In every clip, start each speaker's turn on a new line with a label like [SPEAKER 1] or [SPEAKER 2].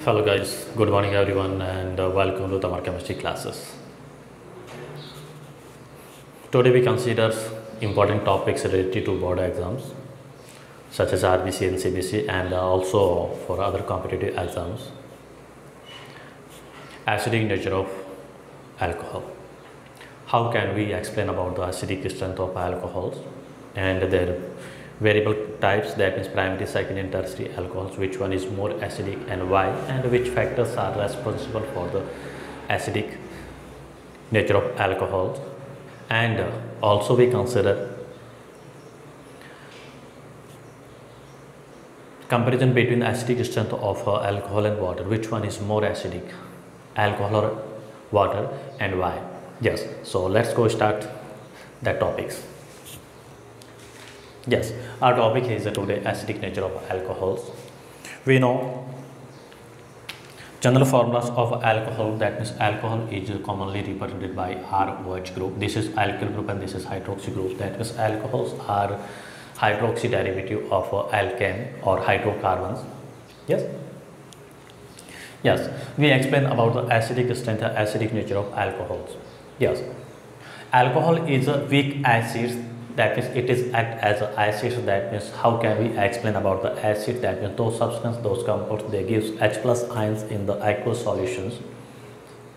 [SPEAKER 1] Hello guys, good morning everyone and welcome to our chemistry classes. Today we consider important topics related to board exams such as RBC and CBC and also for other competitive exams. Acidic nature of alcohol. How can we explain about the acidic strength of alcohols and their variable types, that means primary, secondary and tertiary alcohols, which one is more acidic and why, and which factors are responsible for the acidic nature of alcohols, and also we consider comparison between acidic strength of alcohol and water, which one is more acidic, alcohol or water, and why. Yes, so let's go start the topics. Yes, our topic is today acidic nature of alcohols. We know general formulas of alcohol, that means alcohol is commonly represented by ROH group. This is alkyl group and this is hydroxy group. That means alcohols are hydroxy derivative of alkane or hydrocarbons. Yes. Yes, we explain about the acidic strength and acidic nature of alcohols. Yes, alcohol is a weak acid. That means it is act as an acid. That means how can we explain about the acid? That means those substances, those compounds, they gives H plus ions in the aqueous solutions.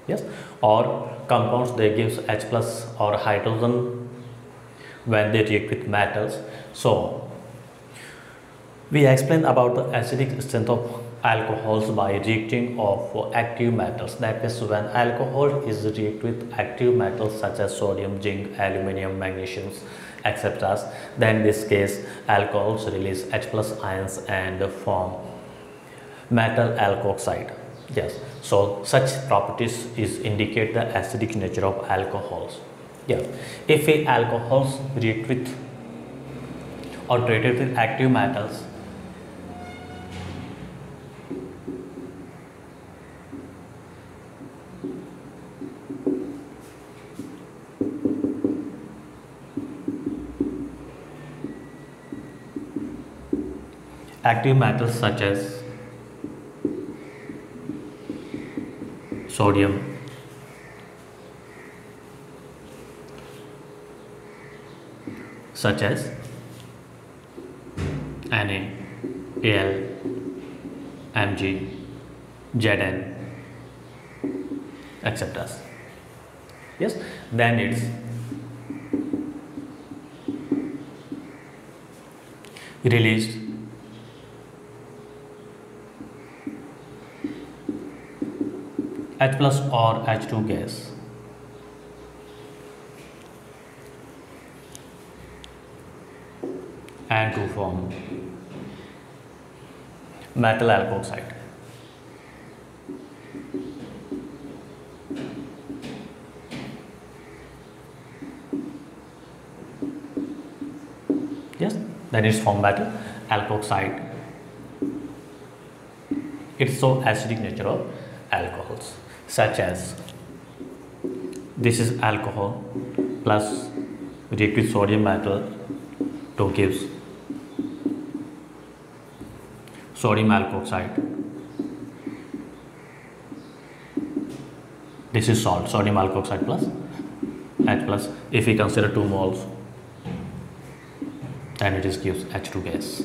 [SPEAKER 1] Yes, or compounds they gives H plus or hydrogen when they react with metals. So we explain about the acidic strength of alcohols by reacting of active metals. That is when alcohol is react with active metals such as sodium, zinc, aluminium, magnesium, etc. Then in this case alcohols release H plus ions and form metal alkoxide. Yes, so such properties is indicate the acidic nature of alcohols. Yeah, if a alcohols react with or treated with active metals, active metals such as sodium, such as Na, Al, Mg, Zn, etc. Yes, then it's released H plus or H2 gas. And to form metal alkoxide. Yes, that is form metal alkoxide. It's so acidic nature of alcohols, such as this is alcohol plus react with sodium metal to gives sodium alkoxide. This is salt, sodium alkoxide plus H plus. If we consider 2 moles, then it is gives H2 gas.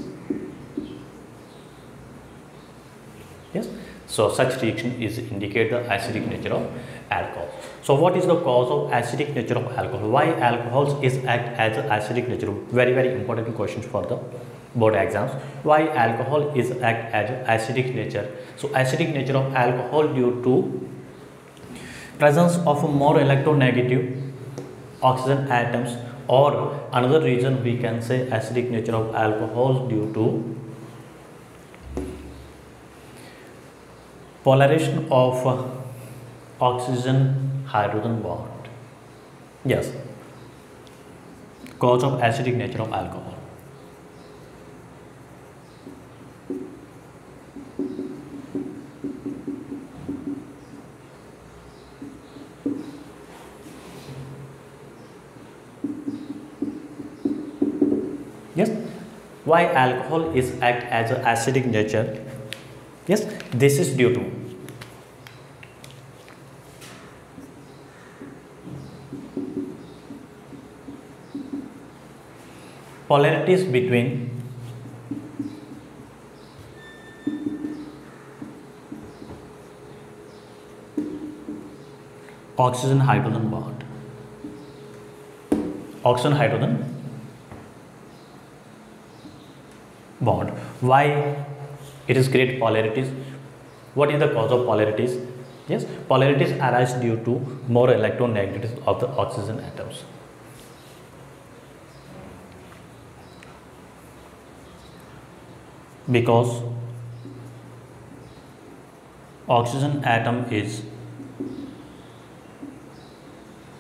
[SPEAKER 1] Yes, so such reaction is indicate the acidic nature of alcohol. So what is the cause of acidic nature of alcohol? Why alcohols is act as acidic nature? Very important questions for the board exams. Why alcohol is act as acidic nature? So acidic nature of alcohol due to presence of more electronegative oxygen atoms, or another reason we can say acidic nature of alcohol due to polarization of oxygen hydrogen bond. Yes, cause of acidic nature of alcohol. Yes, why alcohol is act as an acidic nature? Yes, this is due to polarities between oxygen hydrogen bond. Oxygen hydrogen bond. Why it is create polarities? What is the cause of polarities? Yes, polarities arise due to more electronegativities of the oxygen atoms. Because oxygen atom is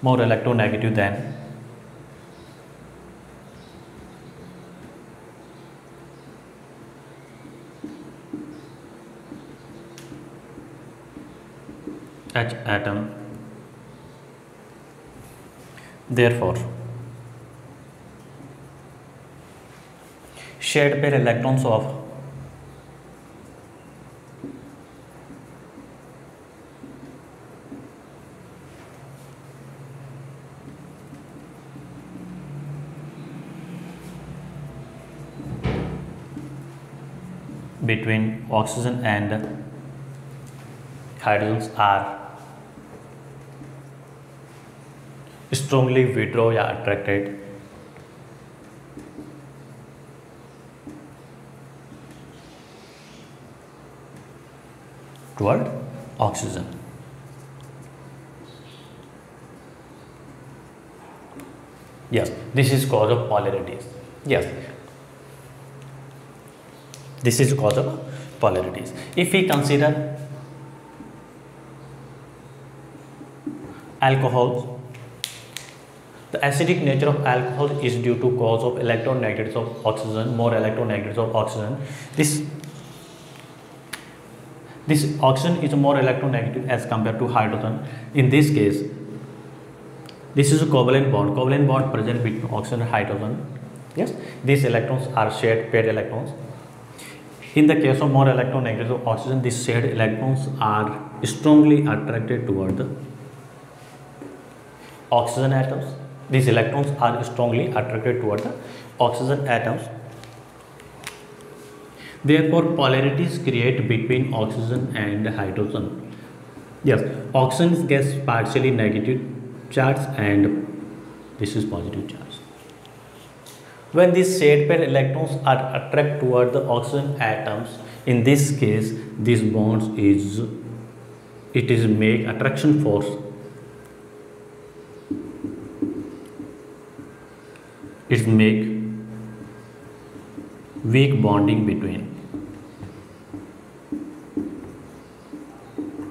[SPEAKER 1] more electronegative than H atom. Therefore, shared pair electrons of between oxygen and hydrogens are strongly withdraw या attracted toward oxygen. Yes, this is cause of polarities. Yes, this is cause of polarities. If we consider alcohols, the acidic nature of alcohol is due to cause of electronegatives of oxygen, more electronegatives of oxygen. This oxygen is more electronegative as compared to hydrogen. In this case, this is a covalent bond present between oxygen and hydrogen. Yes, these electrons are shared paired electrons. In the case of more electronegatives of oxygen, these shared electrons are strongly attracted toward the oxygen atoms. These electrons are strongly attracted toward the oxygen atoms. Therefore, polarities create between oxygen and hydrogen. Yes, oxygen gets partially negative charge and this is positive charge. When these shared pair electrons are attracted toward the oxygen atoms, in this case, these bonds is make attraction force. It make weak bonding between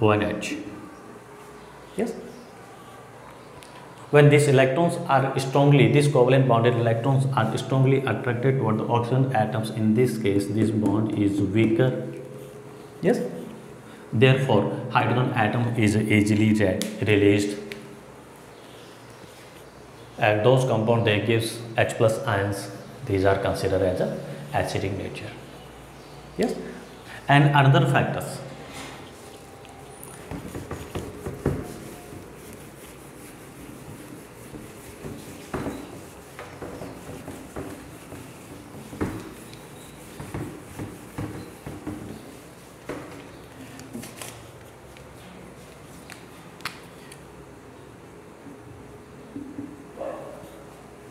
[SPEAKER 1] O and H. Yes. When these electrons are strongly, these covalent bonded electrons are strongly attracted toward the oxygen atoms. In this case, this bond is weaker. Yes. Therefore, hydrogen atom is easily released. And those compounds they gives H plus ions, these are considered as a acidic nature. Yes, and another factors.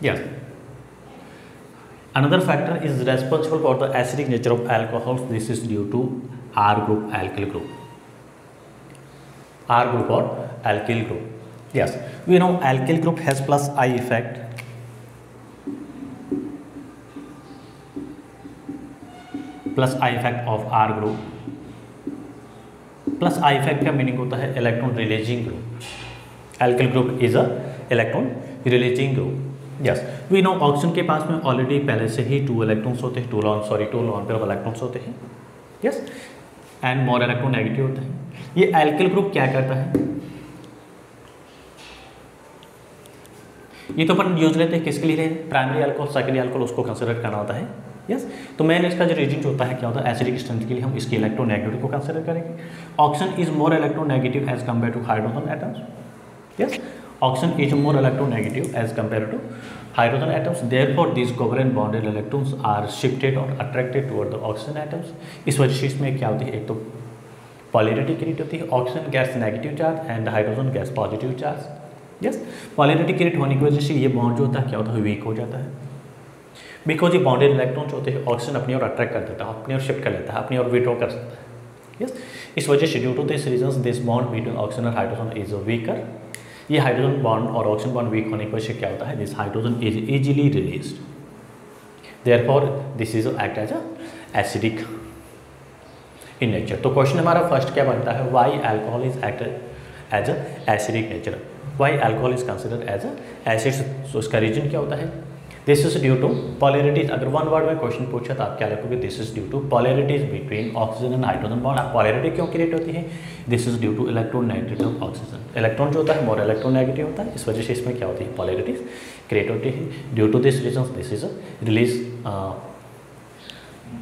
[SPEAKER 1] Yes. Another factor is responsible for the acidic nature of alcohols. This is due to R group alkyl group. R group or alkyl group. Yes, we know alkyl group has plus I effect. Plus I effect of R group. Plus I effect का meaning होता है electron releasing group. Alkyl group is a electron releasing group. Yes, we know oxygen के पास में already पहले से ही 2 electrons होते हैं, 2 लॉन पेयर ऑफ इलेक्ट्रॉन्स होते हैं. Yes, and more electron negative होते हैं. ये एल्किल ग्रुप क्या करता है, ये तो अपन यूज लेते हैं किसके लिए, प्राइमरी अल्कोहल सेकेंडरी अल्कोहल उसको कंसिडर करना होता है. यस। तो मेन इसका जो रीजन जो होता है क्या होता है, एसिडिक स्ट्रेंथ के लिए हम इसकी इलेक्ट्रोनेगेटिव को कंसिडर करेंगे। Oxygen is more electronegative as compare to hydrogen atoms. Yes, oxygen is more electronegative as compare to hydrogen atoms, therefore these covalent bonded electrons are shifted और attracted toward the oxygen atoms. इस वजह से इसमें क्या होती है, एक तो पोलैरिटी क्रिएट होती है, oxygen gas negative charge and hydrogen gas positive charge. Yes, polarity create होने की वजह से ये बॉन्ड जो होता है क्या होता है, वीक हो जाता है, बिकॉज ये बॉन्डेड इलेक्ट्रॉन्स होते हैं ऑक्सीजन अपनी ओर अट्रैक्ट कर देता है, अपनी ओर शिफ्ट कर लेता है, अपनी ओर विड्रॉ कर सकता है। यस, इस वजह से due to this reason this bond between oxygen और हाइड्रोजन इज वीकर। ये हाइड्रोजन बॉन्ड और ऑक्सीजन बॉन्ड वीक होने की वजह से क्या होता है, this hydrogen is easily released, therefore this is act as a acidic in nature. तो क्वेश्चन हमारा फर्स्ट क्या बनता है, why alcohol is act as a acidic nature, why alcohol is considered as a acid. So इसका reason क्या होता है, this is due to polarities. अगर वन वर्ड में क्वेश्चन पूछा तो आप क्या लिखोगे, this is due to polarities between oxygen and hydrogen bond. आप पोलैरिटी क्यों क्रिएट होती है, this is due to electronegative oxygen. Electron जो होता है मोर इलेक्ट्रोनेगेटिव होता है, इस वजह से इसमें क्या होती है, पोलैरिटीज क्रिएट होती है। Due to this reason this is release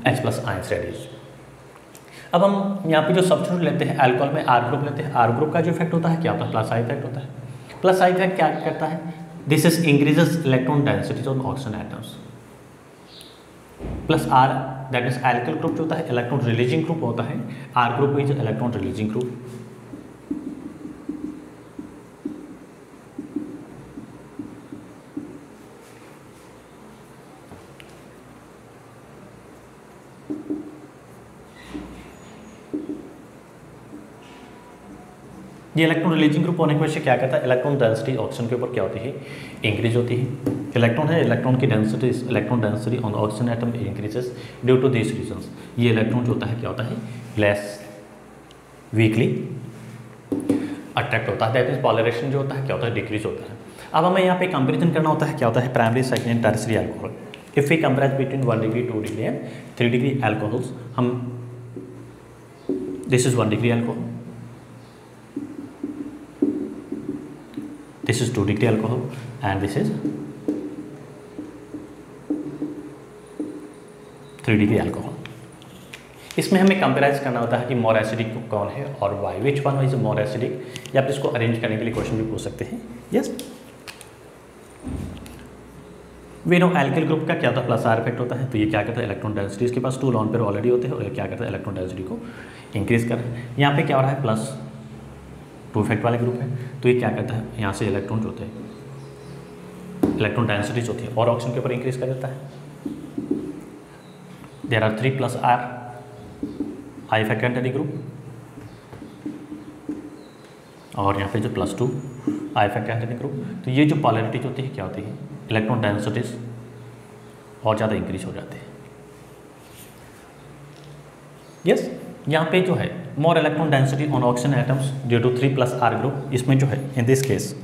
[SPEAKER 1] H+ ions reduce. अब हम यहाँ पे जो सब्स्टिट्यूट लेते हैं अल्कोहल में आर ग्रुप लेते हैं, आर ग्रुप का जो इफेक्ट होता है क्या होता है, प्लस आई इफेक्ट होता है। प्लस आई इफेक्ट क्या करता है, this is increases electron densities on oxygen atoms. Plus R that is alkyl group जो होता है इलेक्ट्रॉन रिलीजिंग ग्रुप होता है, R group is electron releasing group. ये इलेक्ट्रॉन रिलीजिंग ग्रुप होने की वजह से क्या करता है, इलेक्ट्रॉन डेंसिटी ऑक्सीजन के ऊपर क्या होती है, इंक्रीज होती है। इलेक्ट्रॉन है, इलेक्ट्रॉन की density, electron density on oxygen atom increases due to this reasons. ये इलेक्ट्रॉन जो होता है क्या होता है, लेस वीकली अट्रैक्ट होता है, दैट इज पॉलराइजेशन जो होता है क्या होता है, डिक्रीज होता है। अब हमें यहाँ पे कंपेरिजन करना होता है क्या होता है, primary, secondary and tertiary alcohol. If we compare between 1 degree 2 degree and 3 degree alcohols, हम this is 1 degree alcohol, this is 2 degree alcohol and this is 3 degree alcohol। इसमें हमें कंपेराइज करना होता है कि मोर एसिडिक कौन है और why, which one is more acidic, या आप इसको अरेंज करने के लिए क्वेश्चन भी पूछ सकते हैं। Yes, we know alkyl group का क्या होता है, प्लस आर इफेक्ट होता है, तो ये क्या करता है, इलेक्ट्रॉन डेंसिटी इसके पास 2 लोन पेयर ऑलरेडी होते हैं और ये क्या करता है, इलेक्ट्रॉन डेंसिटी को इंक्रीज कर रहा है। यहाँ पे क्या हो रहा है, प्लस 2 इफेक्ट वाले ग्रुप है, तो ये क्या करता है, यहाँ से इलेक्ट्रॉन जो होते हैं, इलेक्ट्रॉन डेंसिटीज होती है और ऑक्सीजन के ऊपर इंक्रीज कर देता है। There are 3 + R I effect anti group, और यहाँ पे जो +2 हाई इफेक्ट एंटी ग्रुप। तो ये जो पोलैरिटीज होती है क्या होती है, इलेक्ट्रॉन डेंसिटीज और ज़्यादा इंक्रीज हो जाते हैं। यस, यहाँ पे जो है more electron density on oxygen atoms due to 3 + R group, इसमें जो है इन दिस केस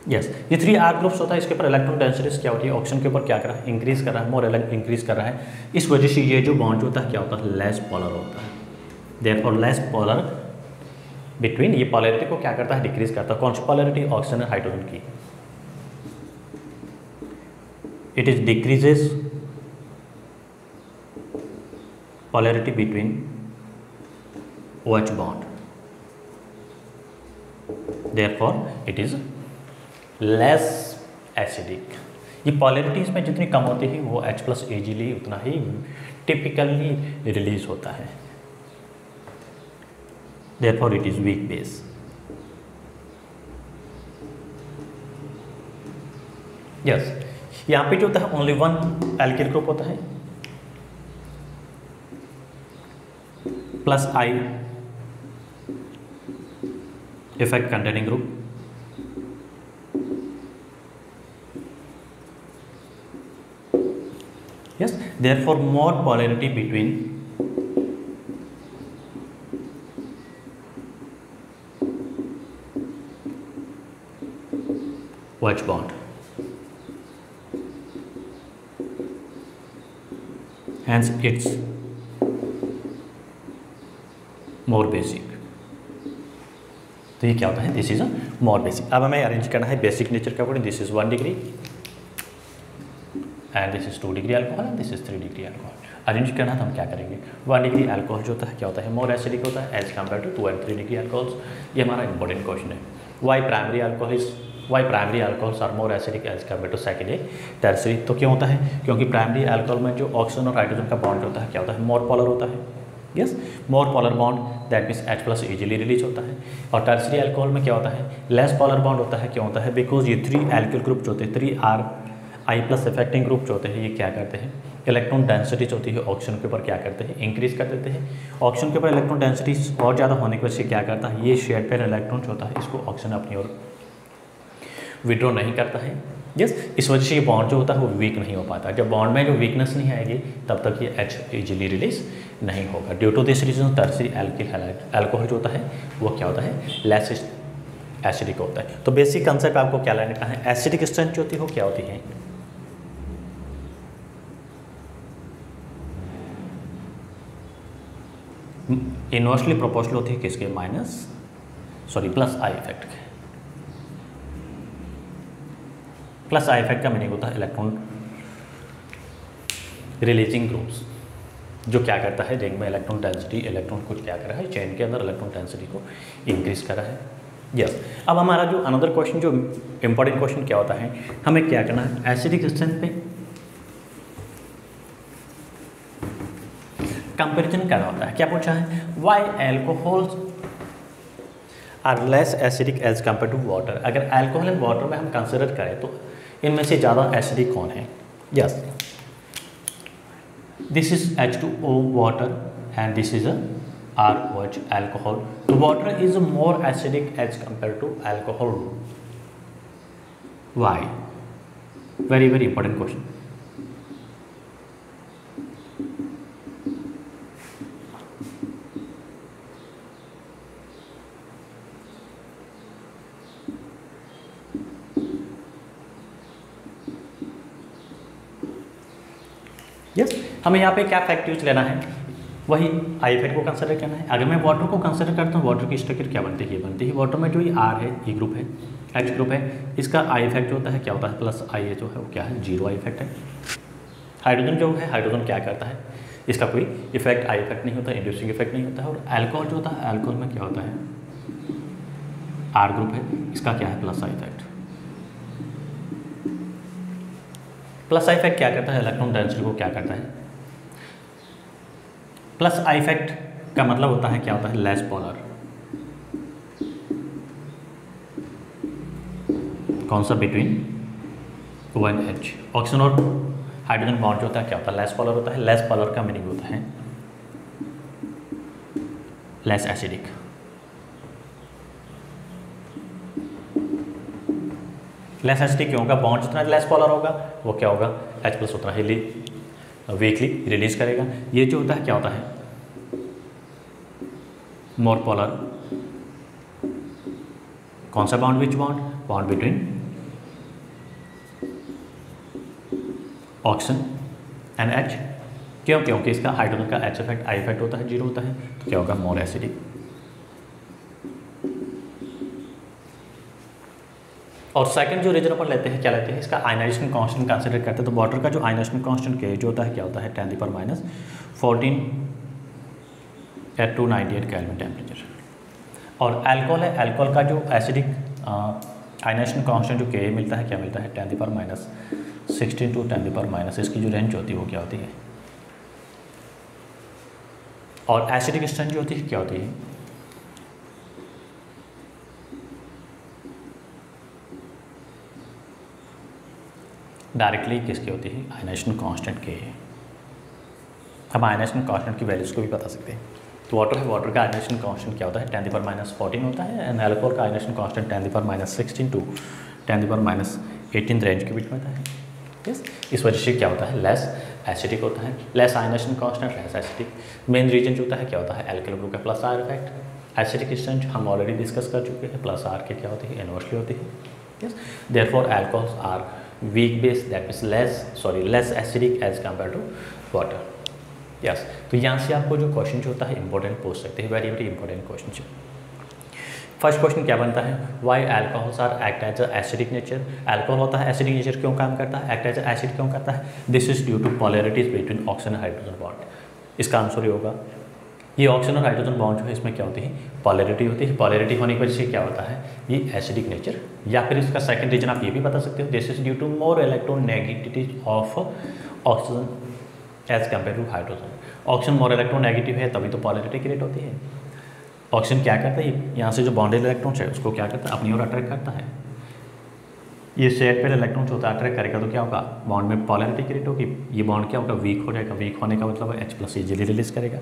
[SPEAKER 1] यस, ये 3 R ग्रुप्स होता है, इसके ऊपर इलेक्ट्रॉन डेंसिटीज क्या होती है, ऑक्सीजन के ऊपर क्या कर रहा है, इंक्रीज कर रहा है, मोर इंक्रीज कर रहा है। इस वजह से ये जो बॉन्ड होता है क्या होता है, लेस पोलर होता है, देयरफॉर लेस पोलर बिटवीन, ये पोलैरिटी को क्या करता है, डिक्रीज करता है। कौन सी पोलैरिटी, ऑक्सीजन और हाइड्रोजन की, it is decreases polarity between OH bond, therefore it is less acidic. ये पोलैरिटी इसमें जितनी कम होती है वो H+ इजीली उतना ही टिपिकली रिलीज होता है, therefore it is weak base. Yes, यहाँ पे जो होता है ओनली 1 एल्किल ग्रुप होता है, +I effect containing group, yes, therefore more polarity between OH bond, hence it's more basic. तो ये क्या होता है, this is a more basic. अब हमें अरेंज करना है बेसिक नेचर के according. This is 1 degree and this is 2 degree alcohol and this is 3 degree alcohol. Arrange करना है तो हम क्या करेंगे, 1 डिग्री अल्कोहल जो होता है क्या होता है, मोर एसिडिक होता है as compare to 2 and 3 degree alcohols. ये हमारा इंपॉर्टेंट क्वेश्चन है. Why primary alcohols are more acidic as compare to secondary tertiary. तो क्यों होता है, क्योंकि प्राइमरी अल्कोहल में जो ऑक्सीजन और हाइड्रोजन का बॉन्ड होता है क्या होता है, मोर पोलर होता है. Yes, more polar bond that means H+ easily release होता है. और टर्सरी अल्कोहल में क्या होता है, लेस पोलर बॉन्ड होता है. क्यों होता है, बिकॉज ये 3 एल्किल ग्रुप जो होते हैं, 3RI+ इफेक्टिंग ग्रुप जो होते हैं, ये क्या करते हैं, इलेक्ट्रॉन डेंसिटी जो होती है ऑक्सीजन के ऊपर क्या करते हैं, इंक्रीज कर देते हैं. ऑक्सीजन के ऊपर इलेक्ट्रॉन डेंसिटी और ज़्यादा होने की वजह से क्या करता है, ये शेयर पेयर इलेक्ट्रॉन जो होता है इसको ऑक्सीजन अपनी ओर विड्रॉ नहीं करता है. यस, इस वजह से ये बॉन्ड जो होता है वो वीक नहीं हो पाता. जब बॉन्ड में जो वीकनेस नहीं आएगी तब तक ये H इजीली रिलीज नहीं होगा. Due to this reason tertiary alcohol जो होता है वो क्या होता है, लेस एसिडिक होता है. तो बेसिक कंसेप्ट आपको क्या लेने का है, एसिडिक स्ट्रेंथ जो होती है वो क्या होती है, इनवर्सली प्रोपोर्शनल होती है किसके, प्लस आई इफेक्ट के. प्लस आई इफेक्ट का मीनिंग होता है इलेक्ट्रॉन रिलीजिंग ग्रुप्स, जो क्या करता है, रिंग में इलेक्ट्रॉन डेंसिटी, इलेक्ट्रॉन कुछ क्या कर रहा है, चेन के अंदर इलेक्ट्रॉन डेंसिटी को इंक्रीज कर रहा है. यस, अब हमारा जो अनदर क्वेश्चन, जो इंपॉर्टेंट क्वेश्चन क्या होता है, हमें क्या करना है, एसिडिक स्ट्रेंथ पे कंपैरिजन करना होता है. क्या पूछा है, why alcohols are less acidic as compare to water. अगर एल्कोहल एंड वाटर में हम कंसिडर करें तो इनमें से ज़्यादा एसिडिक कौन है. Yes, this is H2O water and this is ROH alcohol. The water is more acidic as compared to alcohol. Why? Very very important question. Yes, हमें यहाँ पे क्या फैक्ट यूज लेना है, वही आई इफेक्ट को कंसिडर करना है. अगर मैं वाटर को कंसिडर करता हूँ, वाटर की स्ट्रक्चर क्या बनती है, ये बनती है. वाटर में जो ये R है, E ग्रुप है, H ग्रुप है, इसका आई इफेक्ट जो होता है क्या होता है, प्लस आई जो है वो क्या है, 0 आई इफेक्ट है. हाइड्रोजन जो है, हाइड्रोजन क्या करता है, इसका कोई इफेक्ट आई इफेक्ट नहीं होता, इंड्यूसिंग इफेक्ट नहीं होता है. और एल्कोहल जो होता है, एल्कोहल में क्या होता है, R ग्रुप है, इसका क्या है, plus I effect. Plus I effect क्या करता है, इलेक्ट्रॉन डेंसिटी को क्या करता है. प्लस आई इफेक्ट का मतलब होता है क्या होता है, लेस पोलर. कौन सा, बिटवीन OH. ऑक्सीजन और हाइड्रोजन बॉन्ड जो होता है क्या होता है, लेस पोलर होता है. लेस पोलर का मीनिंग होता है लेस एसिडिक. लेस एसिडिक क्यों होगा, बॉन्ड जितना लेस पोलर होगा वो क्या होगा, H+ उतना ही वीकली रिलीज करेगा. ये जो होता है क्या होता है, मोर पोलर. कौन सा bond, which bond, bond between oxygen and H. क्यों, क्योंकि इसका हाइड्रोजन का H इफेक्ट आई इफेक्ट होता है, 0 होता है. तो क्या होगा, मोर एसिडिक. और सेकंड जो रीजन अपन लेते हैं, क्या लेते हैं, इसका आयनाइजेशन कांस्टेंट कंसीडर करते हैं. तो वाटर का जो आयनाइजेशन कांस्टेंट के जो होता है क्या होता है, 10⁻14 एट 298 केल्विन टेम्परेचर. और अल्कोहल है, अल्कोहल का जो एसिडिक आयनाइजेशन कांस्टेंट जो के मिलता है, क्या मिलता है, 10⁻16 टू 10⁻, इसकी जो रेंज होती है वो क्या होती है. और एसिडिक स्ट्रेंथ जो होती है क्या होती है, डायरेक्टली किसकी होती है, आयनाइजेशन कांस्टेंट के. हम आयनाइजेशन कांस्टेंट की वैल्यूज़ को भी बता सकते हैं. तो वाटर है, वाटर का आयनाइजेशन कांस्टेंट क्या होता है, 10⁻14 होता है. एंड अल्कोहल का आयनाइजेशन कांस्टेंट 10⁻16 टू 10⁻18 रेंज के बीच में होता है. यस, इस वजह से क्या होता है, लेस एसिडिक होता है. Less ionization constant, less acidic. Main reason जो होता है क्या होता है, एल्किल ग्रुप का plus R effect. Acidic strength हम ऑलरेडी डिस्कस कर चुके हैं, प्लस आर के क्या होती है, इनवर्सली होती है. Yes, therefore alcohols are weak base, that means less acidic as compared to water. Yes, तो यहाँ से आपको जो क्वेश्चन होता है इंपॉर्टेंट पूछ सकते हैं, very very important question. First question क्या बनता है, why alcohols are act as a acidic nature. Alcohol होता है एसिडिक नेचर, क्यों काम करता है, एक्ट एज अ एसिड क्यों करता है, this is due to polarities between oxygen hydrogen bond. इसका आंसर ही होगा ये ऑक्सीजन और हाइड्रोजन बॉन्ड जो है इसमें क्या होती है, पॉलरिटी होती है। पॉलरिटी होने की वजह से क्या होता है, ये एसिडिक नेचर। या फिर इसका सेकंड रीजन आप ये भी बता सकते हो, this is due to more electronegativity of oxygen as compare to hydrogen. Oxygen more electronegative है तभी तो पॉलरिटी क्रिएट होती है। ऑक्सीजन क्या करता है, यहाँ से जो बॉन्डेड इलेक्ट्रॉन्स है उसको क्या करता है, अपनी ओर अट्रैक्ट करता है। ये सेट पे इलेक्ट्रॉन्स होता है, अट्रैक्ट करेगा तो क्या होगा, बॉन्ड में पॉलरिटी क्रिएट होगी। ये बॉन्ड क्या होगा, वीक हो जाएगा। वीक होने का मतलब H+ इजीली रिलीज करेगा।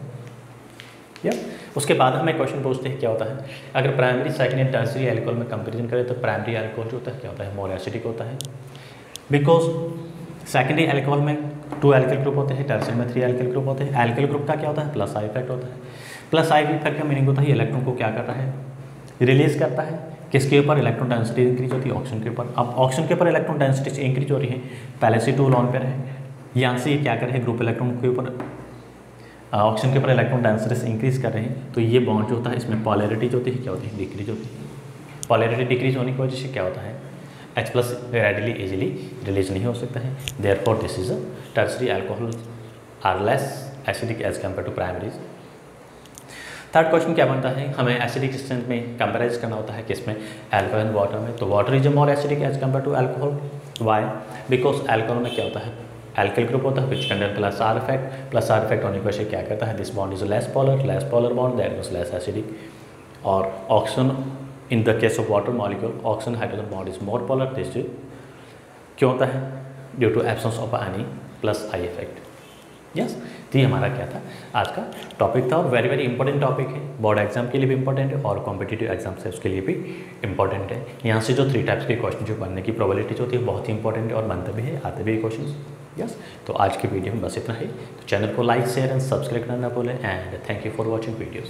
[SPEAKER 1] या उसके बाद हमें क्वेश्चन पूछते हैं क्या होता है, अगर primary second and tertiary alcohol में कंपेरिजन करें तो प्राइमरी एल्कोहल जो होता है क्या होता है, मोर एसिडिक होता है। बिकॉज सेकेंडरी एल्कोहल में 2 एल्किल ग्रुप होते हैं, टर्सरी में 3 एल्किल ग्रुप होते हैं। एल्किल ग्रुप का क्या होता है, प्लस आई इफेक्ट होता है। प्लस आई इफेक्ट का मीनिंग होता है इलेक्ट्रॉन को क्या करता है, रिलीज करता है। किसके ऊपर, इलेक्ट्रॉन डेंसिटी इंक्रीज होती है, ऑक्सीजन के ऊपर। अब ऑक्सीजन के ऊपर इलेक्ट्रॉन डेंसिटी इंक्रीज हो रही है, पहले से 2 लोन पर है, यहाँ से ये क्या कर रहे हैं, ग्रुप इलेक्ट्रॉन के ऊपर ऑक्सीजन के ऊपर इलेक्ट्रॉन डेंसिटी इंक्रीज कर रहे हैं। तो ये बॉन्ड जो होता है इसमें पॉलरिटी जो होती है क्या होती है, डिक्रीज होती है। पॉलरिटी डिक्रीज होने की वजह से क्या होता है, H+ रेडिली इजीली रिलीज नहीं हो सकता है। Therefore this is a tertiary alcohol are less acidic as compare to primaries. Third question क्या बनता है, हमें एसिडिक स्ट्रेंथ में कंपेराइज करना होता है किसमें, एल्कोहल एंड वाटर में। तो water is a more acidic as compare to alcohol. Why, because alcohol में क्या होता है, एल्किल ग्रुप होता है which contain plus R effect. Plus R effect होने की वजह से क्या करता है, this bond is less polar bond, that means less acidic. और oxygen in the case of water molecule, oxygen hydrogen bond is more polar. This क्यों होता है, due to absence of any plus I effect. Yes, तो ये हमारा क्या था, आज का टॉपिक था और वेरी वेरी इंपॉर्टेंट टॉपिक है। बोर्ड एग्जाम के लिए भी इंपॉर्टेंट है और कॉम्पिटिटिव एग्जाम से उसके लिए भी इंपॉर्टेंट है। यहाँ से जो 3 टाइप्स के क्वेश्चन जो बनने की प्रोबेबिलिटी होती है बहुत ही इंपॉर्टेंट है और बनते भी है, आते भी है क्वेश्चन। यस, तो आज की वीडियो में बस इतना ही। तो चैनल को लाइक शेयर एंड सब्सक्राइब करना ना भूलें and thank you for watching videos.